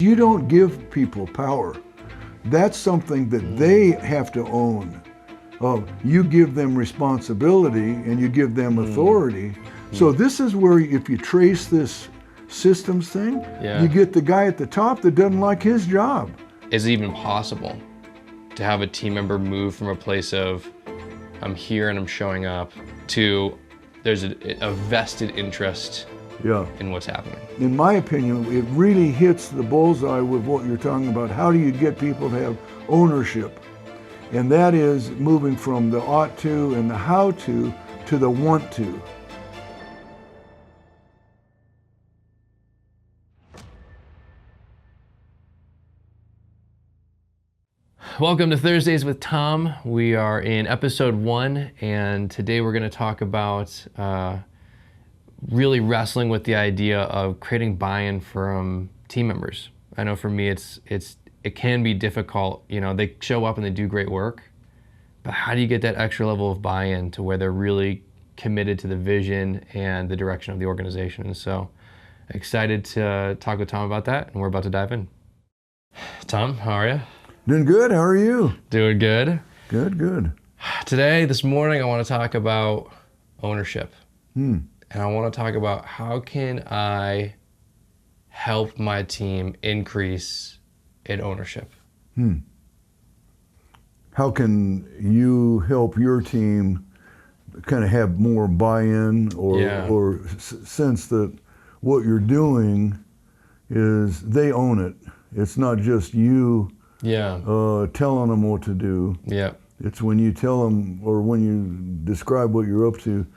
You don't give people power. That's something that they have to own. You give them responsibility and you give them authority. So this is where, if you trace this systems thing, you get the guy at the top that doesn't like his job. Is it even possible to have a team member move from a place of I'm here and I'm showing up to there's a vested interest in what's happening? In my opinion, it really hits the bullseye with what you're talking about. How do you get people to have ownership? And that is moving from the ought to and the how to the want to. Welcome to Thursdays with Tom. We are in episode 1, and today we're going to talk about really wrestling with the idea of creating buy-in from team members. I know for me it can be difficult. You know, they show up and they do great work, but how do you get that extra level of buy-in to where they're really committed to the vision and the direction of the organization? And so excited to talk with Tom about that, and we're about to dive in. Tom, how are you? Doing good. How are you? Doing good. Good. This morning, I want to talk about ownership. And I want to talk about how can I help my team increase in ownership. How can you help your team kind of have more buy-in or sense that what you're doing is they own it? It's not just you telling them what to do. It's when you tell them or when you describe what you're up to,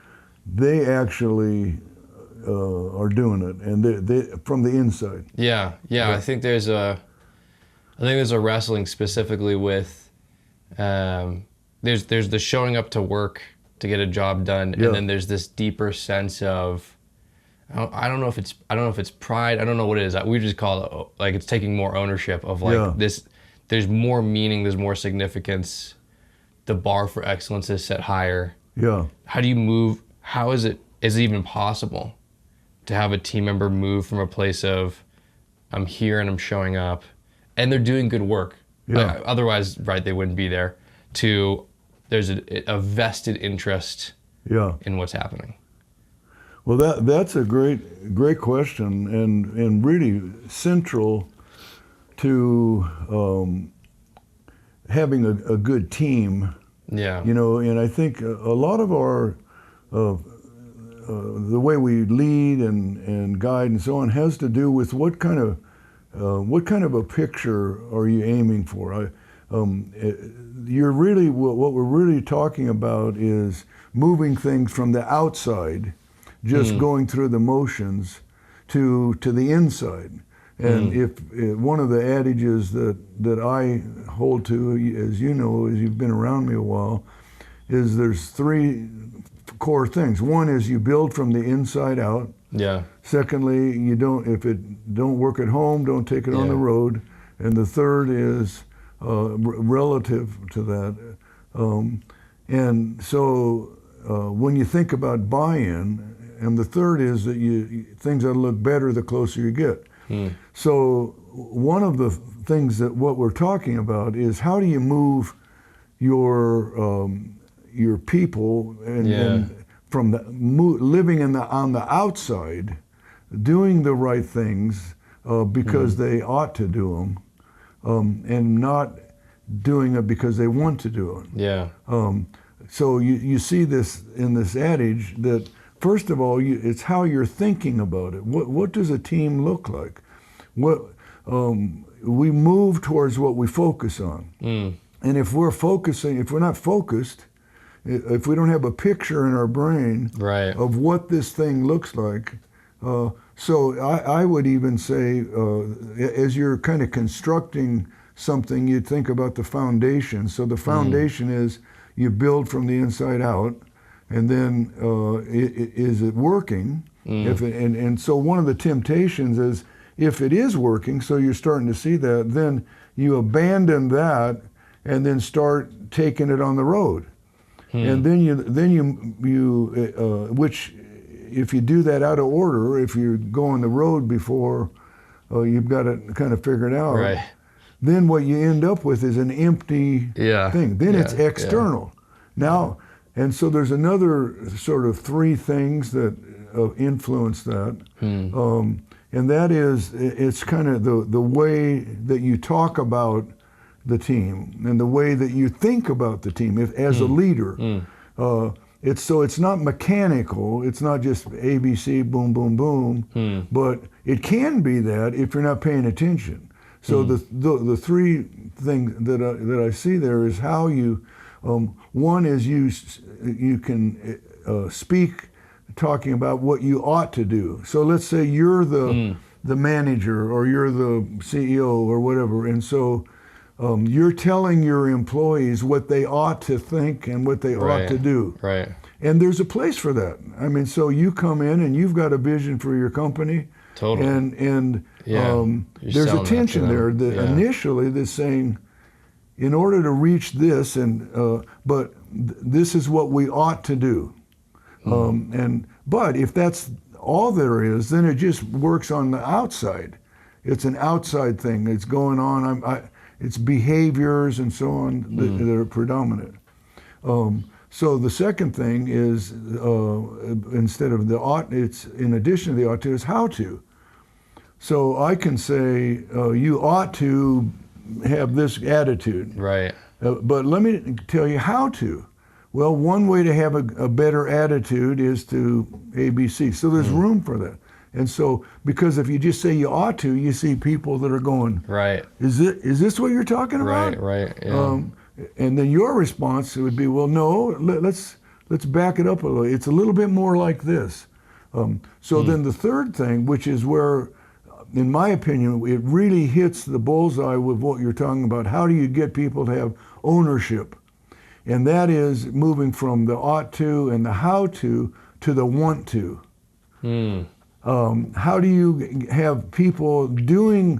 they actually are doing it, and they from the inside. I think there's a wrestling specifically with there's the showing up to work to get a job done, and then there's this deeper sense of I don't know if it's pride. I don't know what it is. We just call it like it's taking more ownership of this. There's more meaning. There's more significance. The bar for excellence is set higher. How do you move? How is it even possible to have a team member move from a place of I'm here and I'm showing up and they're doing good work, otherwise, they wouldn't be there, to there's a vested interest in what's happening? Well, that's a great question, and really central to having a good team. You know, and I think a lot of our the way we lead and guide and so on has to do with what kind of a picture are you aiming for? You're really what we're really talking about is moving things from the outside, just going through the motions, to the inside. And if one of the adages that I hold to, as you know, as you've been around me a while, is there's 3 core things. One is you build from the inside out. Secondly, if it don't work at home, don't take it on the road. And the third is relative to that. And so when you think about buy-in, and the third is that things ought to look better the closer you get. So one of the things that what we're talking about is how do you move your people and from living on the outside, doing the right things because they ought to do them, and not doing it because they want to do it. So you see this in this adage that first of all, it's how you're thinking about it. What does a team look like? We move towards what we focus on. And if we're not focused, if we don't have a picture in our brain of what this thing looks like, so I would even say, as you're kind of constructing something, you think about the foundation. So the foundation is you build from the inside out, and then is it working? And so one of the temptations is if it is working, so you're starting to see that, then you abandon that and then start taking it on the road. And then you which if you do that out of order, if you go on the road before you've got it kind of figured out. Right. Then what you end up with is an empty Yeah. thing. Then Yeah. it's external. Now, and so there's another sort of three things that influence that. And that is, it's kind of the way that you talk about the team and the way that you think about the team as a leader. It's not mechanical. It's not just ABC, boom, boom, boom. But it can be that if you're not paying attention. So the three things that I see there is how you. One is you can speak, talking about what you ought to do. So let's say you're the manager or you're the CEO or whatever, and so you're telling your employees what they ought to think and what they ought to do. Right. And there's a place for that. I mean, so you come in and you've got a vision for your company. Totally. And Yeah. there's a tension there that initially that's saying, in order to reach this, but this is what we ought to do. But if that's all there is, then it just works on the outside. It's an outside thing. It's going on. It's behaviors and so on that are predominant. So the second thing is instead of the ought, it's in addition to the ought to is how to. So I can say you ought to have this attitude. Right. But let me tell you how to. Well, one way to have a better attitude is to ABC. So there's room for that. And so, because if you just say you ought to, you see people that are going, Right. Is this what you're talking about? Right. Yeah. And then your response would be, well, no, let's back it up a little. It's a little bit more like this. So then the third thing, which is where, in my opinion, it really hits the bullseye with what you're talking about. How do you get people to have ownership? And that is moving from the ought to and the how to the want to. How do you have people doing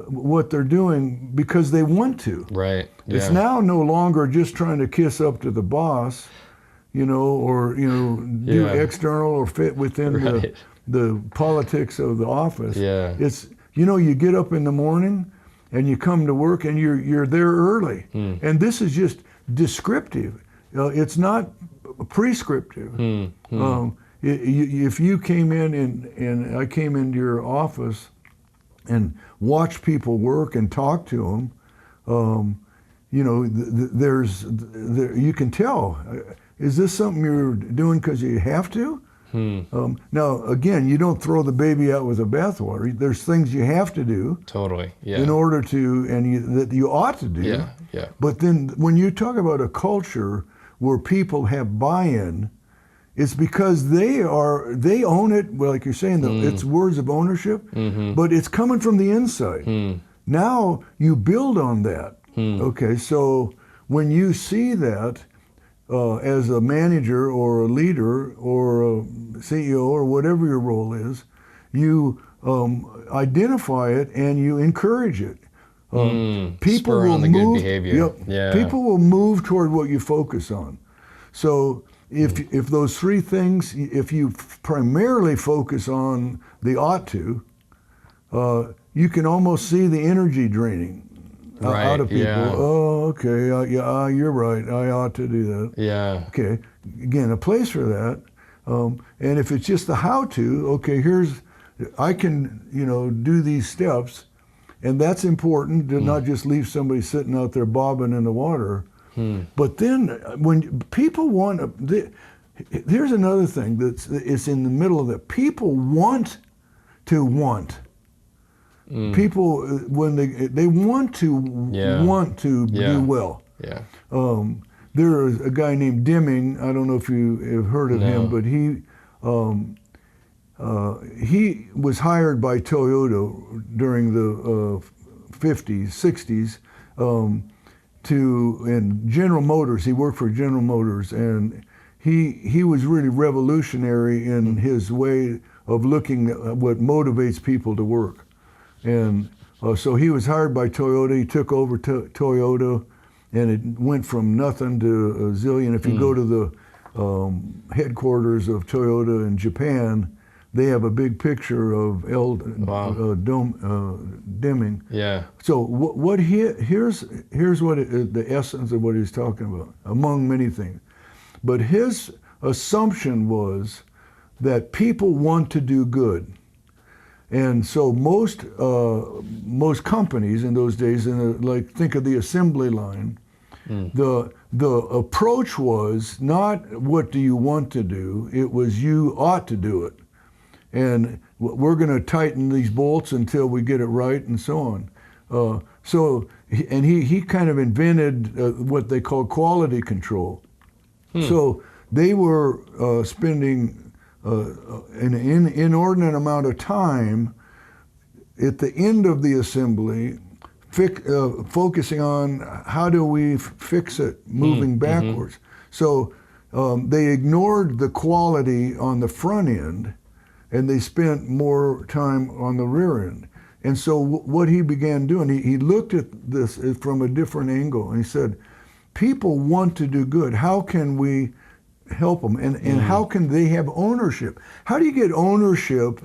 what they're doing because they want to? Right. Yeah. It's now no longer just trying to kiss up to the boss, or do external or fit within the politics of the office. Yeah. It's you get up in the morning and you come to work and you're there early, and this is just descriptive. It's not prescriptive. If you came in and I came into your office and watched people work and talk to them, you can tell. Is this something you're doing because you have to? Now, again, you don't throw the baby out with the bathwater. There's things you have to do. Totally. Yeah. In order to, that you ought to do. Yeah. Yeah. But then when you talk about a culture where people have buy-in, it's because they own it. Well, like you're saying, it's words of ownership, but it's coming from the inside. Now you build on that. Okay, so when you see that as a manager or a leader or a CEO or whatever your role is, you identify it and you encourage it. People Spur will on the move. good behavior. Yeah. People will move toward what you focus on. So if those three things, if you primarily focus on the ought to, you can almost see the energy draining out of people. Yeah. Oh, okay, you're right. I ought to do that. Yeah. Okay, again, a place for that. And if it's just the how to, okay, I can, do these steps, and that's important to not just leave somebody sitting out there bobbing in the water. But then when people here's another thing it's in the middle of that. People want to want. People, when they want to do well. Yeah. There is a guy named Deming. I don't know if you have heard of him, but he was hired by Toyota during the 50s, 60s, and General Motors. He worked for General Motors, and he was really revolutionary in his way of looking at what motivates people to work. And so he was hired by Toyota. He took over Toyota, and it went from nothing to a zillion. If you go to the headquarters of Toyota in Japan, they have a big picture of Deming. Yeah. So here's what the essence of what he's talking about, among many things. But his assumption was that people want to do good. And so most companies in those days, like think of the assembly line, the approach was not what do you want to do, it was you ought to do it. And we're going to tighten these bolts until we get it right, and so on. He kind of invented what they call quality control. So they were spending an inordinate amount of time at the end of the assembly focusing on how do we fix it moving backwards. So they ignored the quality on the front end, and they spent more time on the rear end. And so what he began doing, he looked at this from a different angle, and he said, people want to do good. How can we help them? And how can they have ownership? How do you get ownership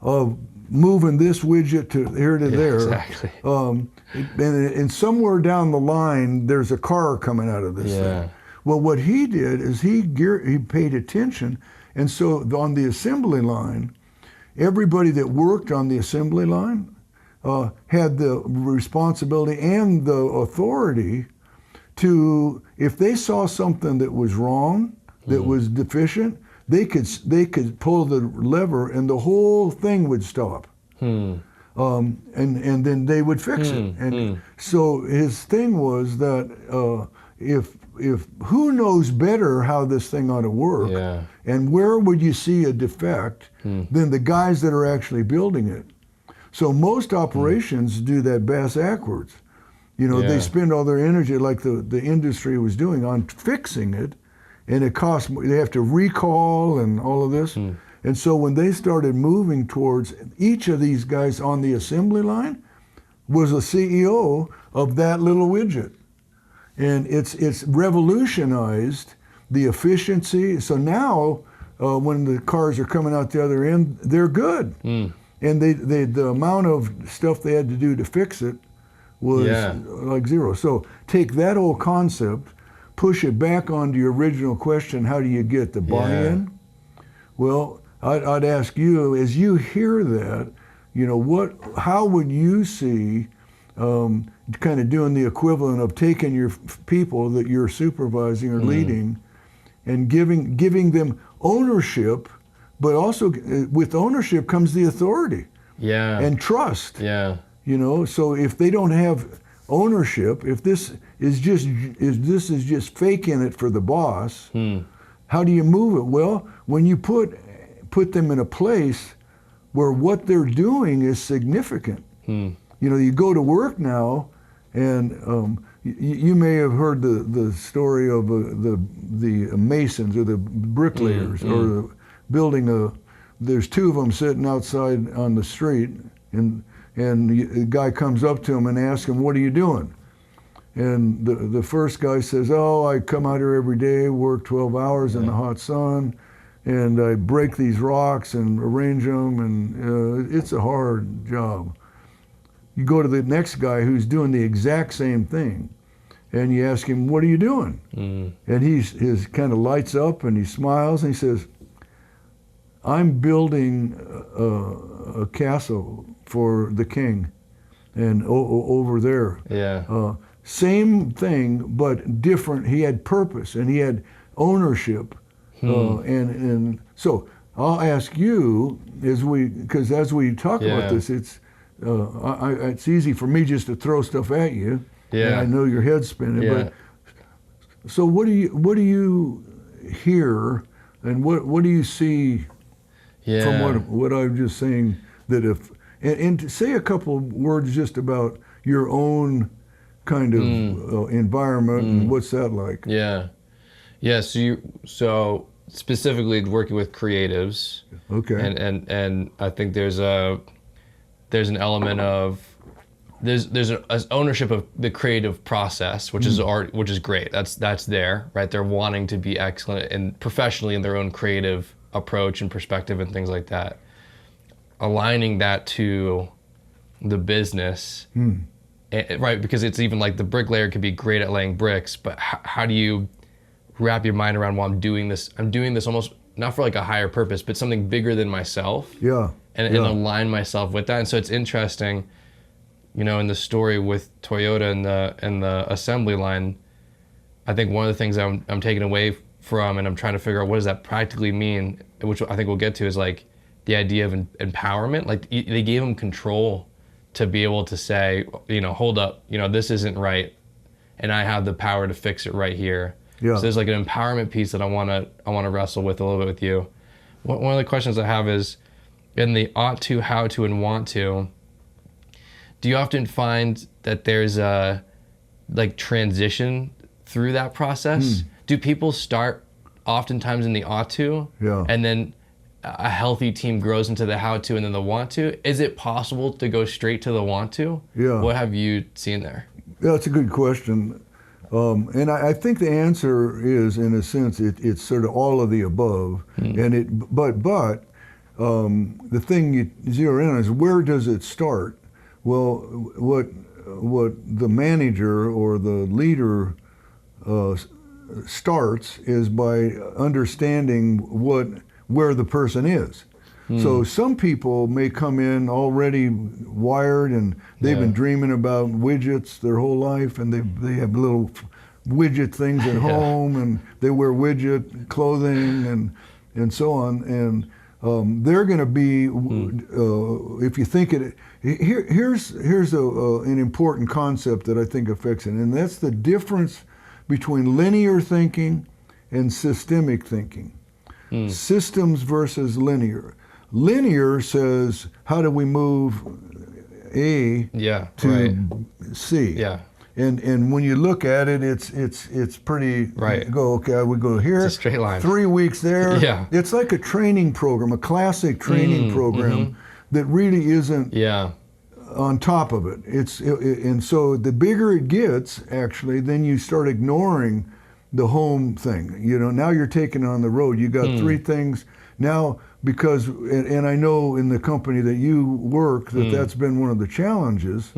of moving this widget to here to there? Exactly. And somewhere down the line, there's a car coming out of this thing. Well, what he did is he paid attention. And so on the assembly line, everybody that worked on the assembly line had the responsibility and the authority to, if they saw something that was wrong, that was deficient, they could pull the lever and the whole thing would stop. And then they would fix it. And so his thing was that if who knows better how this thing ought to work, and where would you see a defect than the guys that are actually building it? So most operations do that bass backwards. You know, they spend all their energy, like the industry was doing, on fixing it, and it costs. They have to recall and all of this. And so when they started moving towards, each of these guys on the assembly line was a CEO of that little widget. And it's revolutionized the efficiency. So now, when the cars are coming out the other end, they're good. And the amount of stuff they had to do to fix it was like zero. So take that whole concept, push it back onto your original question, how do you get the buy-in? Well, I'd ask you, as you hear that, you know, how would you see kind of doing the equivalent of taking your people that you're supervising or leading and giving them ownership, but also with ownership comes the authority and trust. You know, so if they don't have ownership, if this is just faking it for the boss, how do you move it? Well, when you put them in a place where what they're doing is significant. You know, you go to work now, and you may have heard the story of the masons or the bricklayers or building there's two of them sitting outside on the street, and the guy comes up to him and asks him, what are you doing? And the first guy says, oh, I come out here every day, work 12 hours in the hot sun, and I break these rocks and arrange them, and it's a hard job. You go to the next guy who's doing the exact same thing, and you ask him, what are you doing? And his kind of lights up and he smiles and he says, I'm building a castle for the king, and over there. Same thing, but different. He had purpose and he had ownership. And so I'll ask you, as we talk about this, it's easy for me just to throw stuff at you. And I know your head's spinning. But so what do you hear, and what do you see from what I'm just saying? That if and to say a couple words just about your own kind of environment and what's that like? So specifically working with creatives. And I think there's an element of there's an ownership of the creative process, which is art, which is great. That's there, right? They're wanting to be excellent and professionally in their own creative approach and perspective and things like that, aligning that to the business, right? Because it's even like the bricklayer could be great at laying bricks, but how do you wrap your mind around, well, I'm doing this almost not for like a higher purpose, but something bigger than myself. And align myself with that. And so it's interesting, you know, in the story with Toyota and the assembly line, I think one of the things I'm taking away from, and I'm trying to figure out what does that practically mean, which I think we'll get to, is like the idea of empowerment. Like they gave them control to be able to say, you know, hold up, you know, this isn't right, and I have the power to fix it right here. So there's like an empowerment piece that I wanna wrestle with a little bit with you. One of the questions I have is, in the ought to, how to, and want to, do you often find that there's a like transition through that process? Do people start oftentimes in the ought to, and then a healthy team grows into the how to and then the want to? Is it possible to go straight to the want to? What have you seen there? Yeah, that's a good question. And I think the answer is, in a sense, it's sort of all of the above. But the thing you zero in on is, where does it start? Well, what the manager or the leader starts is by understanding where the person is. So some people may come in already wired, and they've been dreaming about widgets their whole life, and they have little widget things at home, and they wear widget clothing and so on, and they're going to be, if you think it, here's an important concept that I think affects it, and that's the difference between linear thinking and systemic thinking. Systems versus linear. Linear says, how do we move A to C? And when you look at it, it's pretty right. You go, okay, we go here. It's a straight line. 3 weeks there. It's like a training program, a classic training program that really isn't on top of it. And so the bigger it gets, actually, then you start ignoring the home thing. You know, now you're taking it on the road. You got 3 things now, because, and I know in the company that you work that's been one of the challenges.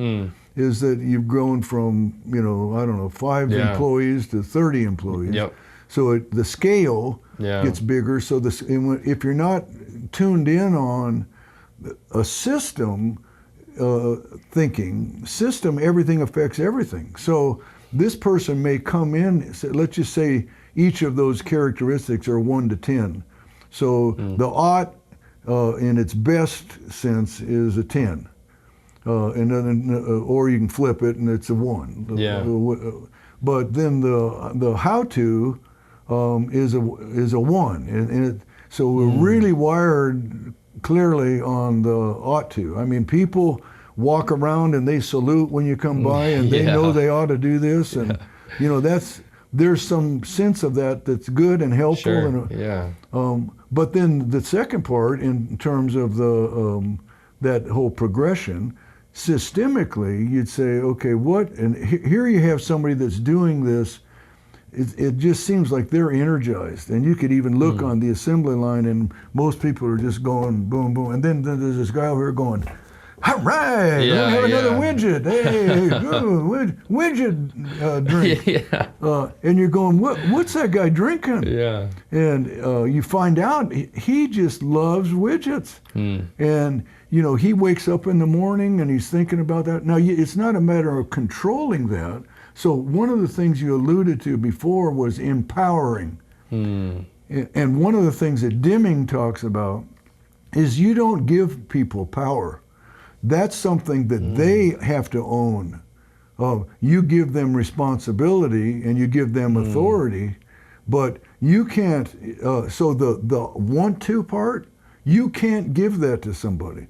Is that you've grown from, you know, I don't know, 5 employees to 30 employees. So the scale gets bigger. So if you're not tuned in on a system thinking, everything affects everything. So this person may come in, let's just say each of those characteristics are 1 to 10. So the ought, in its best sense, is a 10. And then, or you can flip it and it's a 1. But then the how to is a 1, so we're really wired clearly on the ought to. I mean, people walk around and they salute when you come by, and they know they ought to do this, and you know there's some sense of that's good and helpful. But then the second part, in terms of the that whole progression. Systemically, you'd say, okay, and here you have somebody that's doing this, it just seems like they're energized. And you could even look on the assembly line, and most people are just going boom, boom. And then there's this guy over here going, all right, we have another widget. Hey, good, widget drink. And you're going, what's that guy drinking? And you find out he just loves widgets. And you know, he wakes up in the morning and he's thinking about that. Now, it's not a matter of controlling that. So one of the things you alluded to before was empowering. And one of the things that Deming talks about is you don't give people power. That's something that they have to own. You give them responsibility and you give them authority, but you can't, so the want to part, you can't give that to somebody.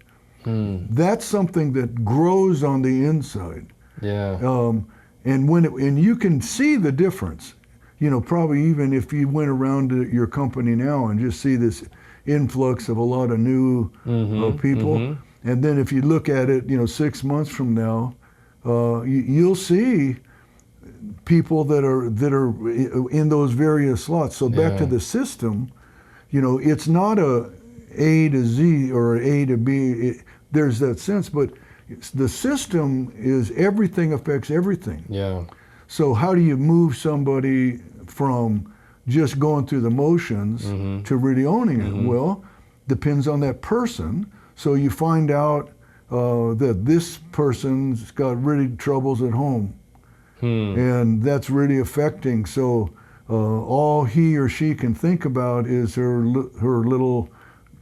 That's something that grows on the inside. And and you can see the difference. You know, probably even if you went around to your company now and just see this influx of a lot of new people, and then if you look at it, you know, 6 months from now, you'll see people that are in those various slots. So back to the system. it's not A to Z or A to B. There's that sense, but the system is everything affects everything. Yeah. So how do you move somebody from just going through the motions to really owning it? Well, depends on that person. So you find out that this person's got really troubles at home, and that's really affecting. So all he or she can think about is her little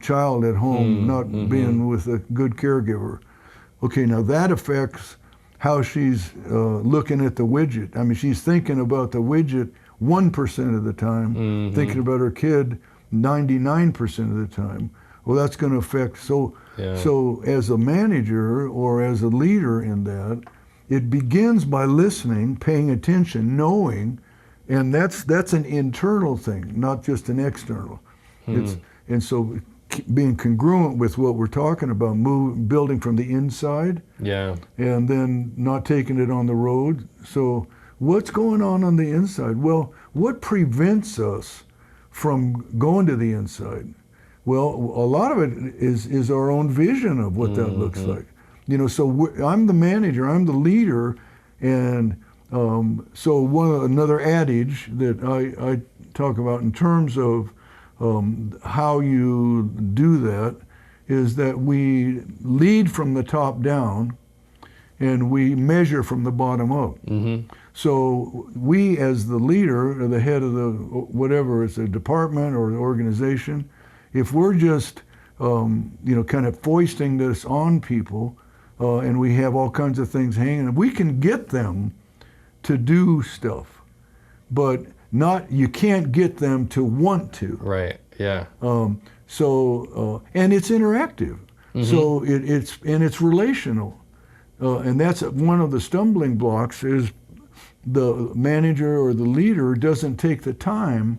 child at home not being with a good caregiver. Okay, now that affects how she's looking at the widget. I mean, she's thinking about the widget 1% of the time, thinking about her kid 99% of the time. Well, that's going to affect. So as a manager or as a leader in that, it begins by listening, paying attention, knowing, and that's an internal thing, not just an external. And so being congruent with what we're talking about, building from the inside, and then not taking it on the road. So what's going on the inside? Well, what prevents us from going to the inside? Well, a lot of it is our own vision of what that looks like. So I'm the manager, I'm the leader, and so another adage that I talk about in terms of how you do that is that we lead from the top down and we measure from the bottom up. So we as the leader or the head of the whatever, it's a department or an organization, if we're just kind of foisting this on people and we have all kinds of things hanging, we can get them to do stuff, but you can't get them to want to. Right. Yeah. And it's interactive. So it's relational, and that's one of the stumbling blocks. Is the manager or the leader doesn't take the time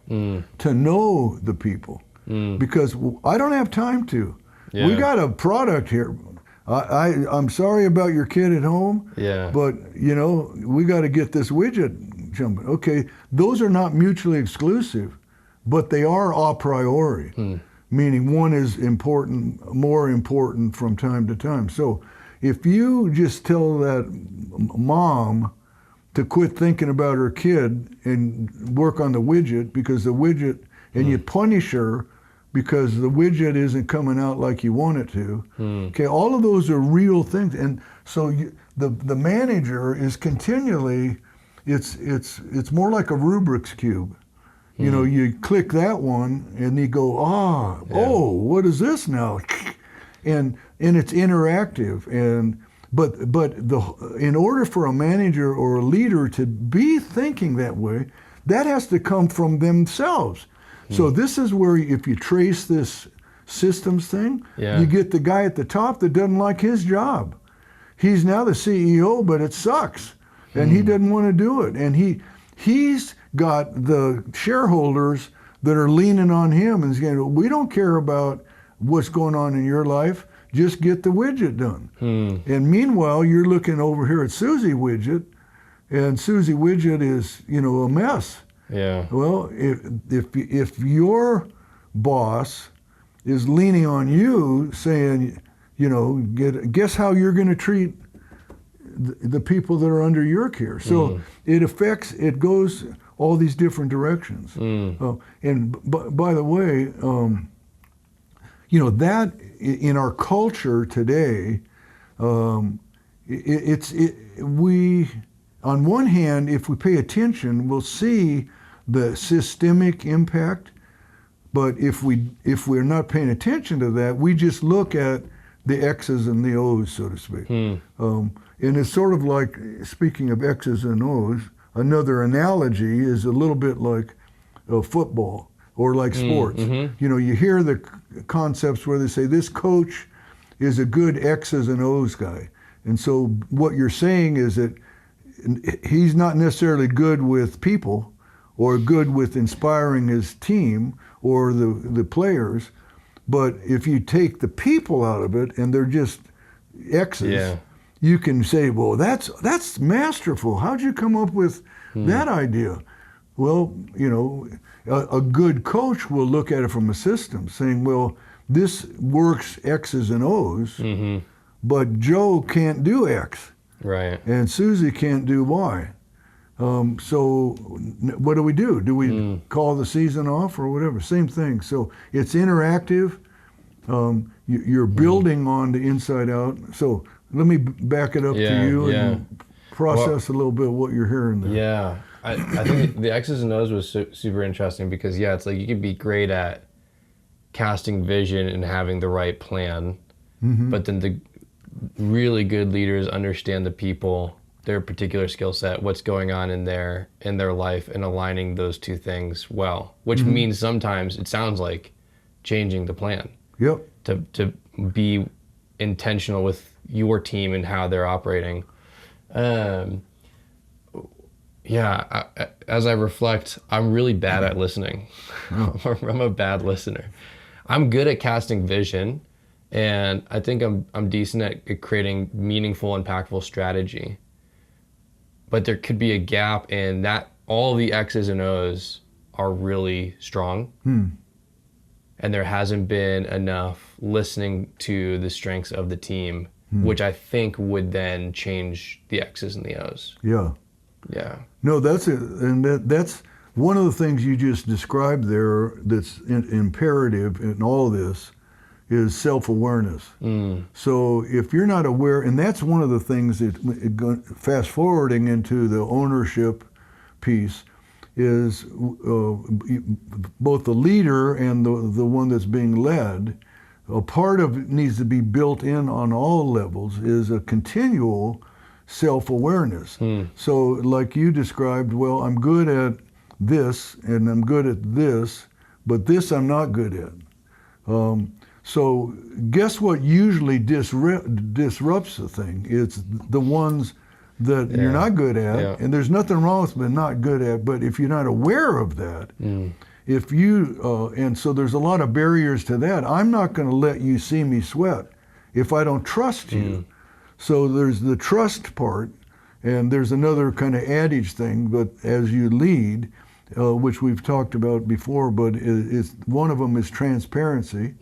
to know the people, because I don't have time to. Yeah. We got a product here. I'm sorry about your kid at home, but we got to get this widget jumping. Okay, those are not mutually exclusive, but they are a priori, meaning one is more important from time to time. So if you just tell that mom to quit thinking about her kid and work on the widget because the widget, and you punish her because the widget isn't coming out like you want it to. Okay, all of those are real things, and so the manager is continually, it's more like a Rubik's cube. You click that one, and you go, oh, what is this now? And it's interactive, but in order for a manager or a leader to be thinking that way, that has to come from themselves. So this is where, if you trace this systems thing, you get the guy at the top that doesn't like his job. He's now the CEO, but it sucks, and he doesn't want to do it. And he's got the shareholders that are leaning on him and saying, we don't care about what's going on in your life, just get the widget done. And meanwhile, you're looking over here at Susie Widget, and Susie Widget is, a mess. Yeah. Well, if your boss is leaning on you, saying, guess how you're going to treat the people that are under your care. So it goes all these different directions. And by the way, that in our culture today, we, on one hand, if we pay attention, we'll see the systemic impact. But if we're not paying attention to that, we just look at the X's and the O's, so to speak. And it's sort of like, speaking of X's and O's, another analogy is a little bit like football or like sports. You hear the concepts where they say this coach is a good X's and O's guy. And so what you're saying is that he's not necessarily good with people or good with inspiring his team or the players, but if you take the people out of it and they're just X's, you can say, well, that's masterful. How'd you come up with that idea? Well, a good coach will look at it from a system, saying, well, this works X's and O's, but Joe can't do X, Right. and Susie can't do Y. So what do we do? Do we call the season off or whatever? Same thing. So it's interactive. You're building on the inside out. So let me back it up to you and process a little bit of what you're hearing there. Yeah. I think the X's and O's was super interesting because, it's like you can be great at casting vision and having the right plan, but then the really good leaders understand the people, their particular skill set, what's going on in their life, and aligning those two things well, which means sometimes it sounds like changing the plan. Yep. To be intentional with your team and how they're operating. As I reflect, I'm really bad at listening. I'm a bad listener. I'm good at casting vision, and I think I'm decent at creating meaningful, impactful strategy. But there could be a gap in that all the X's and O's are really strong. And there hasn't been enough listening to the strengths of the team, which I think would then change the X's and the O's. Yeah. Yeah. No, that's it. And that's one of the things you just described there that's imperative in all of this is self-awareness. So if you're not aware, and that's one of the things that, fast forwarding into the ownership piece, is both the leader and the one that's being led, a part of it needs to be built in on all levels, is a continual self-awareness. So like you described, well, I'm good at this and I'm good at this, but this I'm not good at. So guess what usually disrupts the thing? It's the ones that you're not good at, and there's nothing wrong with being not good at, but if you're not aware of that, if you, and so there's a lot of barriers to that. I'm not going to let you see me sweat if I don't trust you. So there's the trust part, and there's another kind of adage thing, but as you lead, which we've talked about before, but it's one of them is transparency,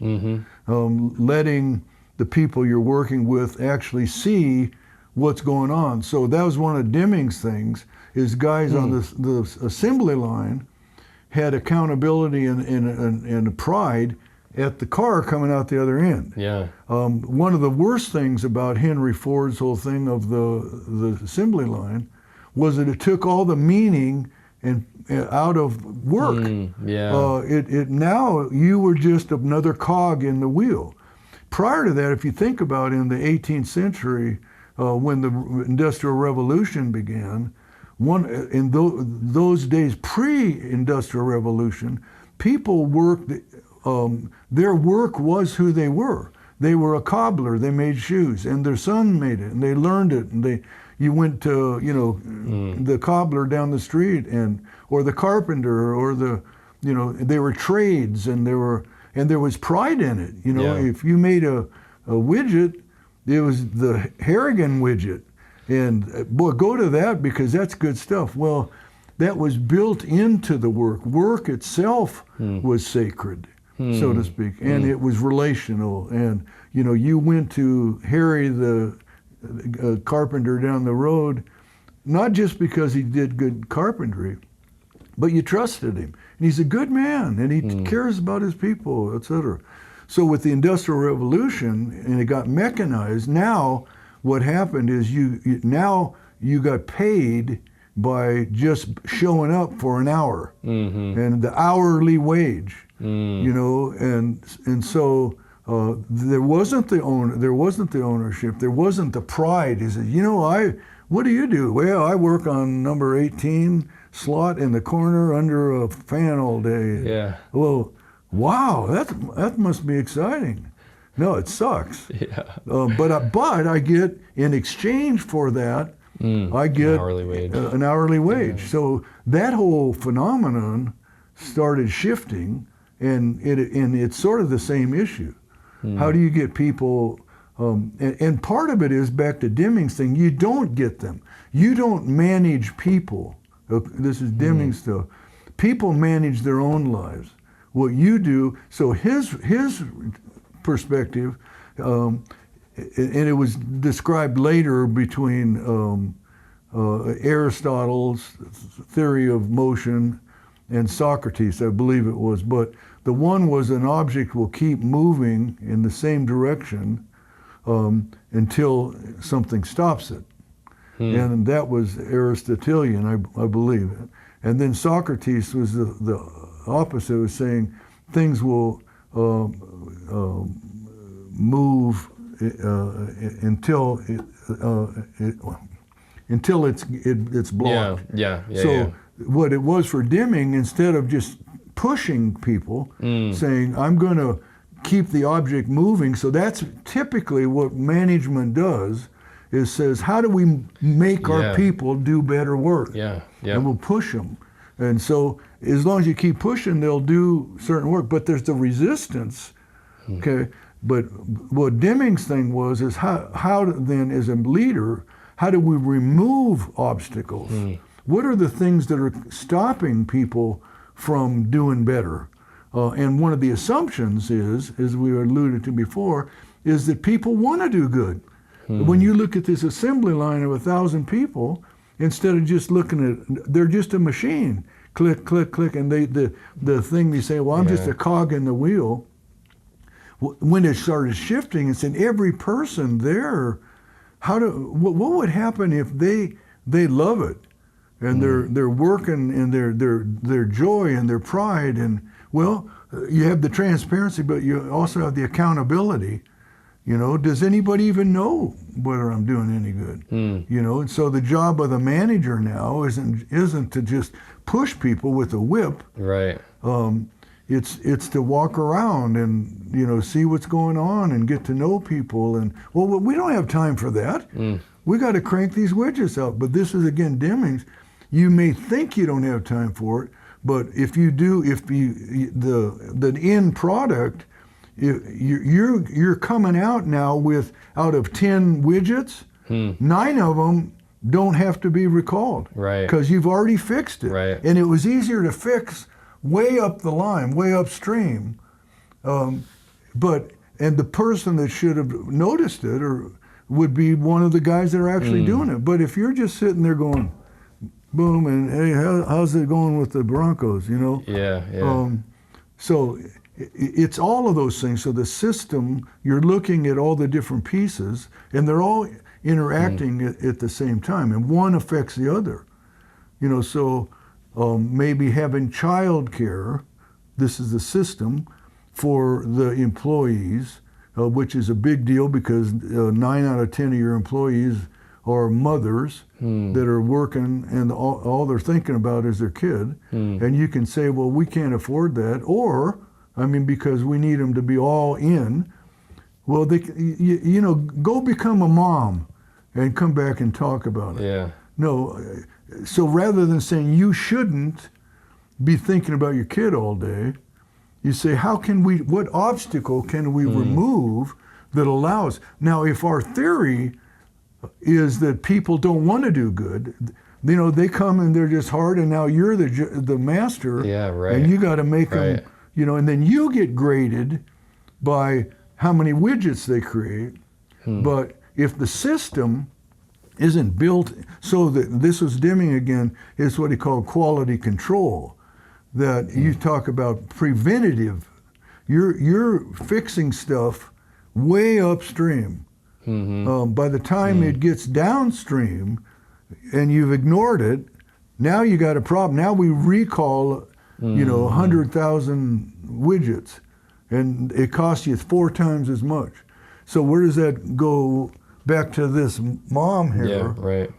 letting the people you're working with actually see what's going on. So that was one of Deming's things, is guys on the assembly line had accountability and pride at the car coming out the other end. Yeah. One of the worst things about Henry Ford's whole thing of the assembly line was that it took all the meaning and out of work. Now you were just another cog in the wheel. Prior to that, if you think about in the 18th century, when the Industrial Revolution began, in those days pre-Industrial Revolution, people worked, their work was who they were. They were a cobbler, they made shoes, and their son made it, and they learned it, and you went to, the cobbler down the street, or the carpenter, or they were trades, and there was pride in it. If you made a widget, it was the Harrigan widget. And boy, go to that because that's good stuff. Well, that was built into the work. Work itself was sacred, so to speak, and it was relational. And you went to Harry the carpenter down the road, not just because he did good carpentry, but you trusted him. And he's a good man, and he cares about his people, etc. So with the Industrial Revolution, and it got mechanized, now what happened is you got paid by just showing up for an hour, and the hourly wage, and so there wasn't the ownership, there wasn't the pride. He said, what do you do? Well, I work on number 18 slot in the corner under a fan all day. Yeah. Well, wow, that must be exciting. No, it sucks. Yeah. But I get, in exchange for that, I get an hourly wage. So that whole phenomenon started shifting, and it's sort of the same issue. How do you get people, and part of it is back to Deming's thing, you don't get them. You don't manage people. This is Deming's stuff. people manage their own lives. What you do, so his perspective, and it was described later between Aristotle's theory of motion and Socrates, I believe it was, but the one was an object will keep moving in the same direction until something stops it. And that was Aristotelian, I believe. And then Socrates was the opposite, was saying things will move until it's blocked. So what it was for Deming, instead of just pushing people, saying, I'm going to keep the object moving. So that's typically what management does, is says, how do we make our people do better work? And we'll push them. And so as long as you keep pushing, they'll do certain work. But there's the resistance, okay? But what Deming's thing was is how then, as a leader, how do we remove obstacles? What are the things that are stopping people from doing better? And one of the assumptions is, as we alluded to before, is that people want to do good. When you look at this assembly line of 1,000 people, instead of just looking at, they're just a machine. Click, click, click, and the thing they say, well, I'm just a cog in the wheel. When it started shifting, it's in every person there. What would happen if they love it, and they're working, and their joy and their pride, and well, you have the transparency, but you also have the accountability. You know, does anybody even know whether I'm doing any good? You know, and so the job of the manager now isn't to just push people with a whip. Right. It's to walk around and, you know, see what's going on and get to know people. And well, we don't have time for that. We got to crank these widgets out. But this is again Deming's. You may think you don't have time for it, but if you do, the end product, you're coming out now with, out of 10 widgets, 9 of them don't have to be recalled. Right. Because you've already fixed it. Right. And it was easier to fix way up the line, way upstream. And the person that should have noticed it would be one of the guys that are actually doing it. But if you're just sitting there going, boom, and hey, how's it going with the Broncos, you know? So it's all of those things. So the system, you're looking at all the different pieces, and they're all interacting at the same time, and one affects the other. You know, so maybe having childcare, this is the system for the employees, which is a big deal because 9 out of 10 of your employees are mothers that are working, and all they're thinking about is their kid. And you can say, well, we can't afford that, or I mean, because we need them to be all in. Well, you know, go become a mom and come back and talk about it. No, so rather than saying you shouldn't be thinking about your kid all day, you say, what obstacle can we remove that allows? Now, if our theory is that people don't want to do good, you know, they come and they're just hard, and now you're the master, and you got to make them. You know, and then you get graded by how many widgets they create. But if the system isn't built, so that this was Deming again, is what he called quality control. That you talk about preventative. You're fixing stuff way upstream. By the time it gets downstream, and you've ignored it, now you got a problem. Now we recall, you know, 100,000 widgets, and it costs you 4 times as much. So where does that go? Back to this mom here.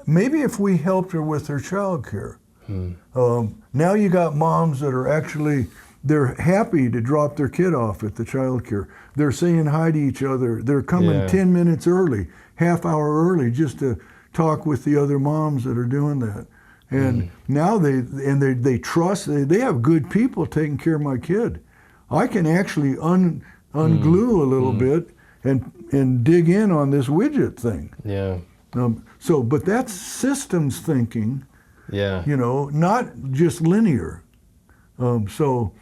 Maybe if we helped her with her child care. Now you got moms that are actually, they're happy to drop their kid off at the child care. They're saying hi to each other. They're coming 10 minutes early, half hour early, just to talk with the other moms that are doing that. And now they trust, they have good people taking care of my kid. I can actually unglue a little bit and dig in on this widget thing. Yeah. But that's systems thinking Yeah. You know, not just linear. So.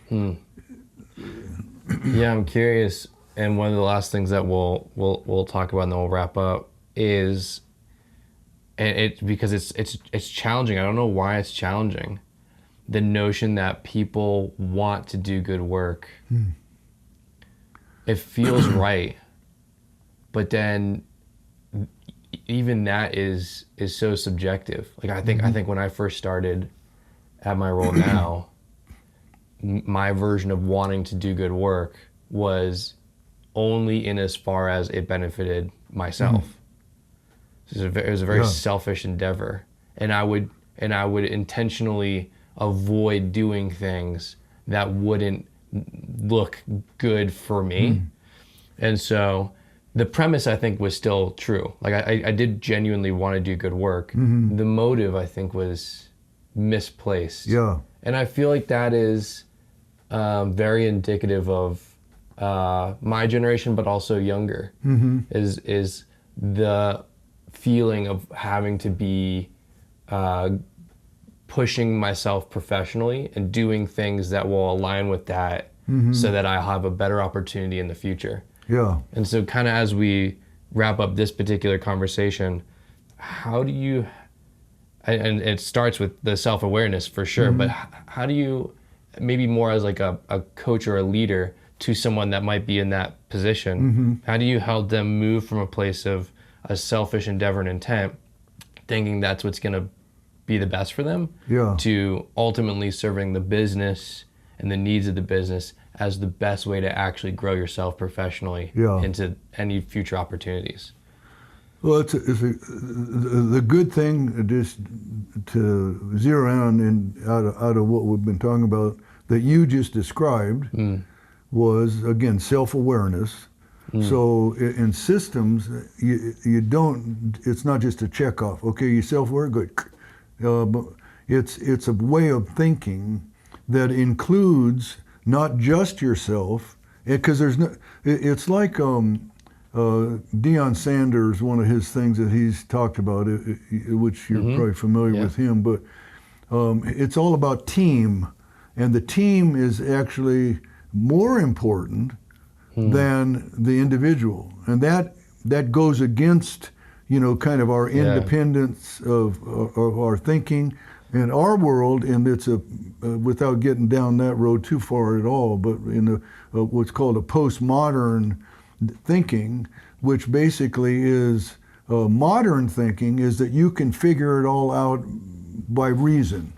Yeah, I'm curious, and one of the last things that we'll talk about and then we'll wrap up is, and it because it's challenging. I don't know why it's challenging. The notion that people want to do good work. It feels right, but then even that is so subjective. Like I think when I first started at my role now, my version of wanting to do good work was only in as far as it benefited myself. It was a very selfish endeavor, and I would intentionally avoid doing things that wouldn't look good for me. And so the premise, I think, was still true. Like I did genuinely want to do good work. The motive, I think, was misplaced. Yeah. And I feel like that is very indicative of my generation, but also younger. Is the feeling of having to be pushing myself professionally and doing things that will align with that, so that I have a better opportunity in the future. Yeah. And so kind of as we wrap up this particular conversation, how do you, and it starts with the self-awareness for sure, but how do you, maybe more as like a coach or a leader to someone that might be in that position, how do you help them move from a place of a selfish endeavor and intent, thinking that's what's going to be the best for them, to ultimately serving the business and the needs of the business as the best way to actually grow yourself professionally into any future opportunities? Well, the good thing, just to zero in out of what we've been talking about that you just described, was, again, self-awareness. So in systems, you don't, it's not just a check off. Okay, you're self-aware, good. But it's a way of thinking that includes not just yourself, because there's no, it's like Deion Sanders, one of his things that he's talked about, which you're probably familiar with him, but it's all about team, and the team is actually more important than the individual, and that goes against, you know, kind of our independence of our thinking. In our world, and it's without getting down that road too far at all, but in what's called a postmodern thinking, which basically is modern thinking, is that you can figure it all out by reason.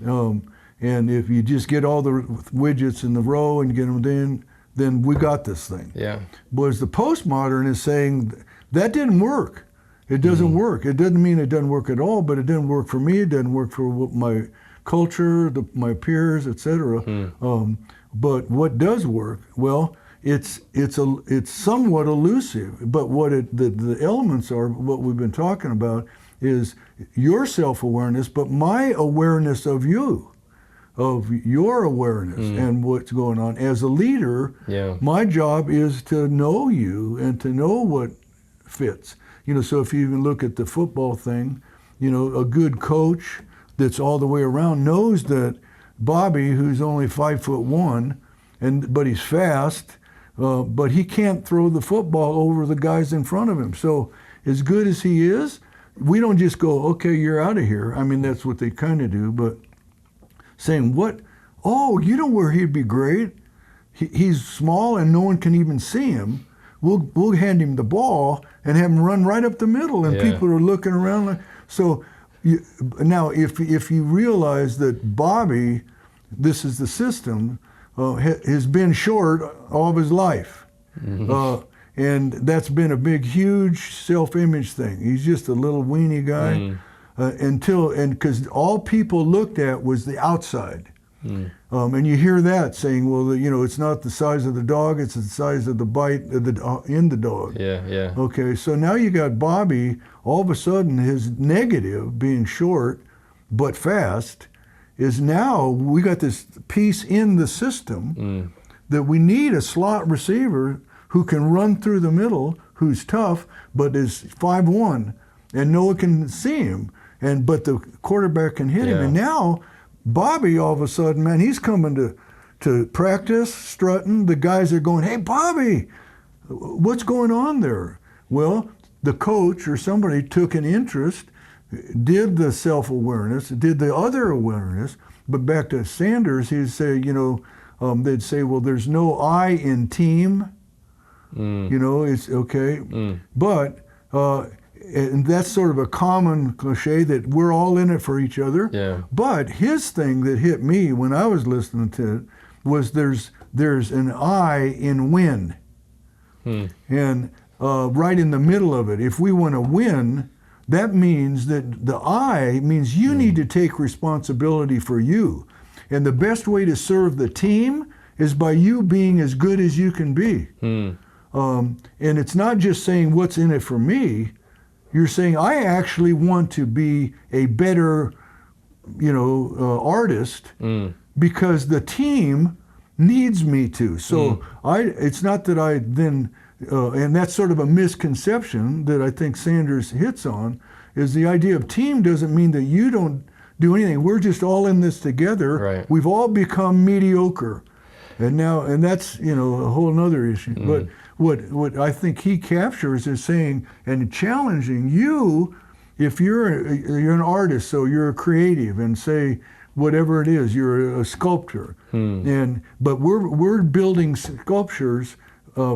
And if you just get all the widgets in the row and get them in, then we got this thing. Yeah. Whereas the postmodern is saying that didn't work. It doesn't work. It doesn't mean it doesn't work at all, but it didn't work for me. It doesn't work for my culture, my peers, etc. But what does work? Well, it's somewhat elusive. But what the elements are, what we've been talking about, is your self-awareness, but my awareness of you, of your awareness and what's going on. As a leader, my job is to know you and to know what fits. You know, so if you even look at the football thing, you know, a good coach that's all the way around knows that Bobby, who's only 5'1", but he's fast, but he can't throw the football over the guys in front of him. So as good as he is, we don't just go, okay, you're out of here. I mean, that's what they kind of do, but saying, what? Oh, you know where he'd be great? He's small and no one can even see him. We'll hand him the ball and have him run right up the middle, and people are looking around. Like, so now, if you realize that Bobby, this is the system, has been short all of his life, and that's been a big, huge self-image thing. He's just a little weenie guy because all people looked at was the outside. And you hear that saying, well, you know, it's not the size of the dog, it's the size of the bite in the dog. Yeah. Okay, so now you got Bobby, all of a sudden his negative, being short but fast, is now we got this piece in the system that we need a slot receiver who can run through the middle, who's tough, but is 5'1", and no one can see him. but the quarterback can hit him. Yeah. And now Bobby, all of a sudden, man, he's coming to practice, strutting. The guys are going, "Hey, Bobby, what's going on there?" Well, the coach or somebody took an interest, did the self-awareness, did the other awareness. But back to Sanders, he'd say, they'd say, well, there's no I in team. It's okay. But, and that's sort of a common cliche that we're all in it for each other. Yeah. But his thing that hit me when I was listening to it was there's an I in win. And right in the middle of it, if we want to win, that means that the I means you need to take responsibility for you. And the best way to serve the team is by you being as good as you can be. And it's not just saying what's in it for me. You're saying I actually want to be a better, artist because the team needs me to. So it's not that I then, and that's sort of a misconception that I think Sanders hits on, is the idea of team doesn't mean that you don't do anything. We're just all in this together. Right. We've all become mediocre. And that's, a whole nother issue. But what I think he captures is saying and challenging you, if you're an artist, so you're a creative, and say whatever it is, you're a sculptor, but we're building sculptures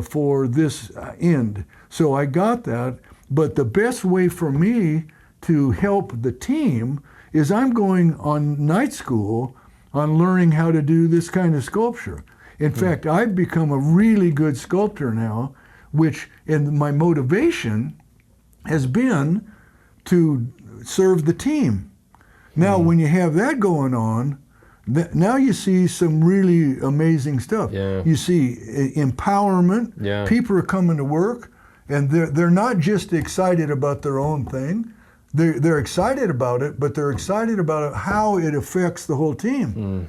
for this end. So I got that, but the best way for me to help the team is I'm going on night school on learning how to do this kind of sculpture. In fact, I've become a really good sculptor now, and my motivation has been to serve the team. Now, when you have that going on, now you see some really amazing stuff. Yeah. You see empowerment. Yeah. People are coming to work, and they're not just excited about their own thing. They're excited about it, but they're excited about how it affects the whole team.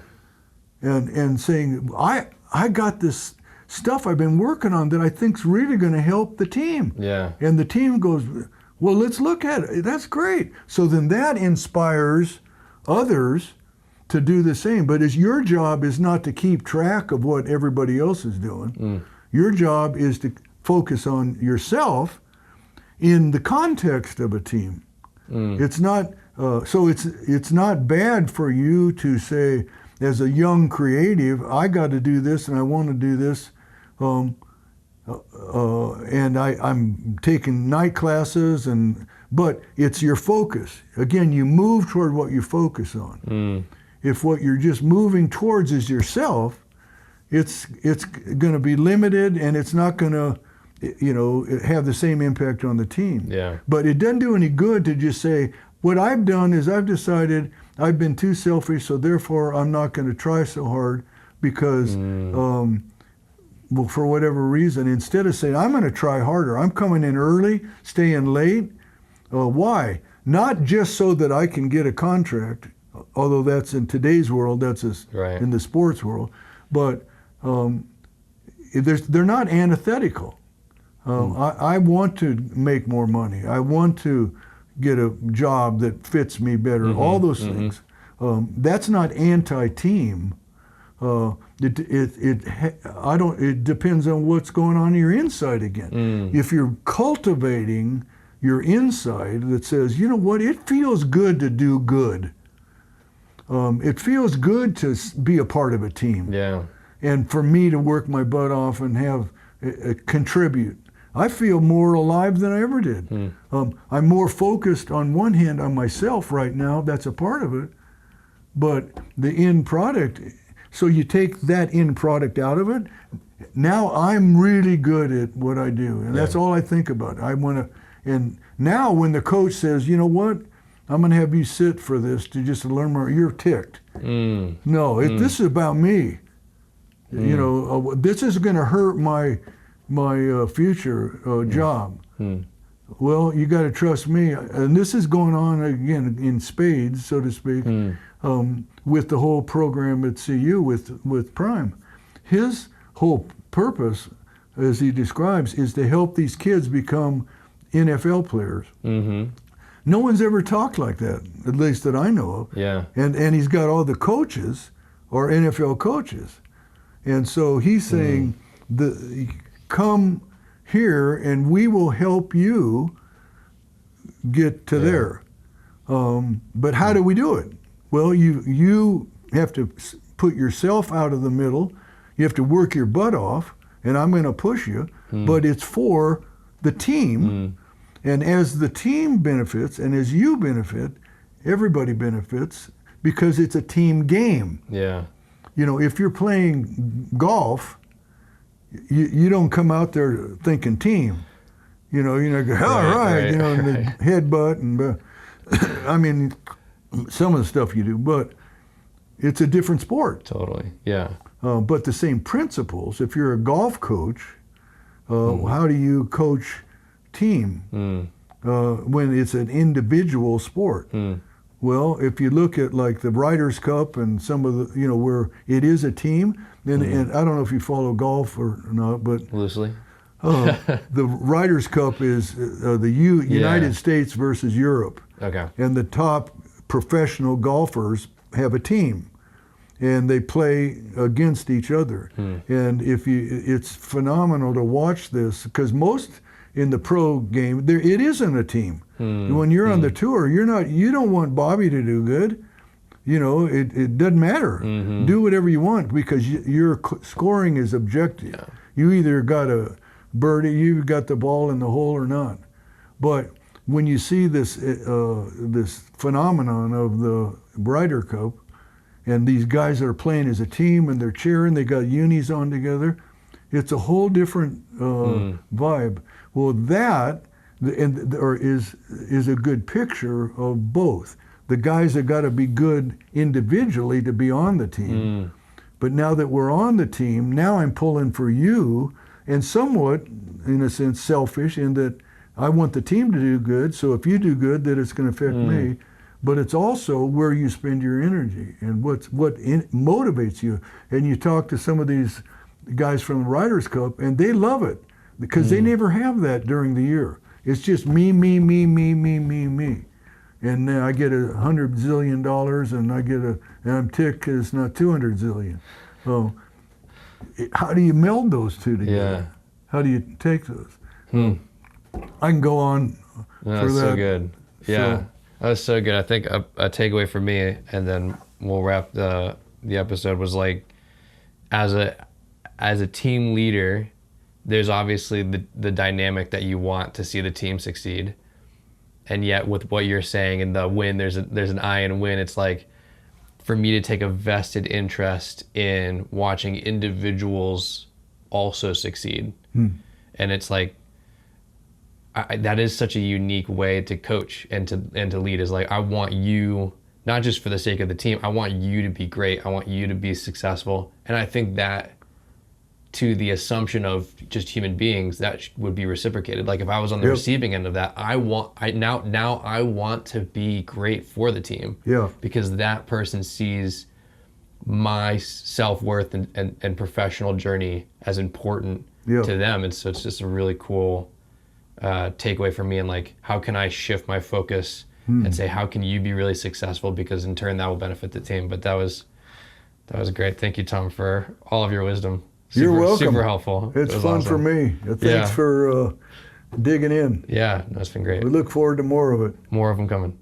And saying, I got this stuff I've been working on that I think's really going to help the team. Yeah. And the team goes, well, let's look at it. That's great. So then that inspires others to do the same. But your job is not to keep track of what everybody else is doing. Your job is to focus on yourself in the context of a team. It's not so it's not bad for you to say, as a young creative, I got to do this and I want to do this, and I'm taking night classes, but it's your focus. Again, you move toward what you focus on. If what you're just moving towards is yourself, it's going to be limited, and it's not going to have the same impact on the team. Yeah. But it doesn't do any good to just say, what I've done is I've decided I've been too selfish, so therefore I'm not going to try so hard because, for whatever reason, instead of saying, I'm going to try harder, I'm coming in early, staying late. Why? Not just so that I can get a contract, although that's in today's world, that's Right. in the sports world, but they're not antithetical. I want to make more money. I want to get a job that fits me better. All those things. That's not anti-team. It depends on what's going on in your inside again. If you're cultivating your inside that says, you know what, it feels good to do good. It feels good to be a part of a team. Yeah. And for me to work my butt off and have contribute. I feel more alive than I ever did. I'm more focused on one hand on myself right now, that's a part of it, but the end product, so you take that end product out of it, now I'm really good at what I do, and that's all I think about. I want to, and now when the coach says, you know what, I'm going to have you sit for this to just learn more, you're ticked. No, this is about me. This is going to hurt my future job. Well, you got to trust me, and this is going on again in spades, so to speak, with the whole program at CU with Prime. His whole purpose, as he describes, is to help these kids become NFL players. No one's ever talked like that, at least that I know of. Yeah. And he's got all the coaches are NFL coaches. And so he's saying, come here and we will help you get to there. But how do we do it? Well, you have to put yourself out of the middle. You have to work your butt off, and I'm going to push you. But it's for the team. And as the team benefits and as you benefit, everybody benefits because it's a team game. Yeah. You know, if you're playing golf, you don't come out there thinking team. You know, you go, all right, you know, and the headbutt and I mean, some of the stuff you do, but it's a different sport. Totally. Yeah. But the same principles. If you're a golf coach, how do you coach team when it's an individual sport? Well, if you look at like the Ryder's Cup and some of the, you know, where it is a team, and I don't know if you follow golf or not, but loosely. The Ryder's Cup is the United States versus Europe. Okay. And the top professional golfers have a team, and they play against each other. And it's phenomenal to watch this because most in the pro game, it isn't a team. When you're on the tour, you don't want Bobby to do good. You know, it doesn't matter. Do whatever you want because your scoring is objective. Yeah. You either got a birdie, you got the ball in the hole or not. But when you see this phenomenon of the Ryder Cup, and these guys that are playing as a team and they're cheering, they got unis on together, it's a whole different vibe. Well, that is a good picture of both. The guys that got to be good individually to be on the team. But now that we're on the team, now I'm pulling for you, and somewhat, in a sense, selfish in that I want the team to do good, so if you do good, then it's going to affect me. But it's also where you spend your energy and what motivates you. And you talk to some of these guys from the Ryder's Cup, and they love it because they never have that during the year. It's just me. And then I get $100 zillion, and I'm ticked because it's not 200 zillion. So how do you meld those two together? Yeah. How do you take those? I can go on for That's that. so good. Yeah, So, that was so good. I think a takeaway for me, and then we'll wrap the episode, was like, as a team leader, there's obviously the dynamic that you want to see the team succeed, and yet with what you're saying and the win, there's an I in win. It's like, for me to take a vested interest in watching individuals also succeed, and it's like, that is such a unique way to coach and to lead. Is like, I want you, not just for the sake of the team, I want you to be great. I want you to be successful. And I think that, to the assumption of just human beings, that would be reciprocated. Like if I was on the receiving end of that, I want to be great for the team. Yeah. Because that person sees my self-worth and professional journey as important to them. And so it's just a really cool takeaway for me, and like, how can I shift my focus and say, how can you be really successful, because in turn that will benefit the team. But that was great. Thank you, Tom, for all of your wisdom. You're welcome. Super helpful. It's fun for me. Thanks Yeah. for digging in. Yeah, no, it's been great. We look forward to more of it. More of them coming.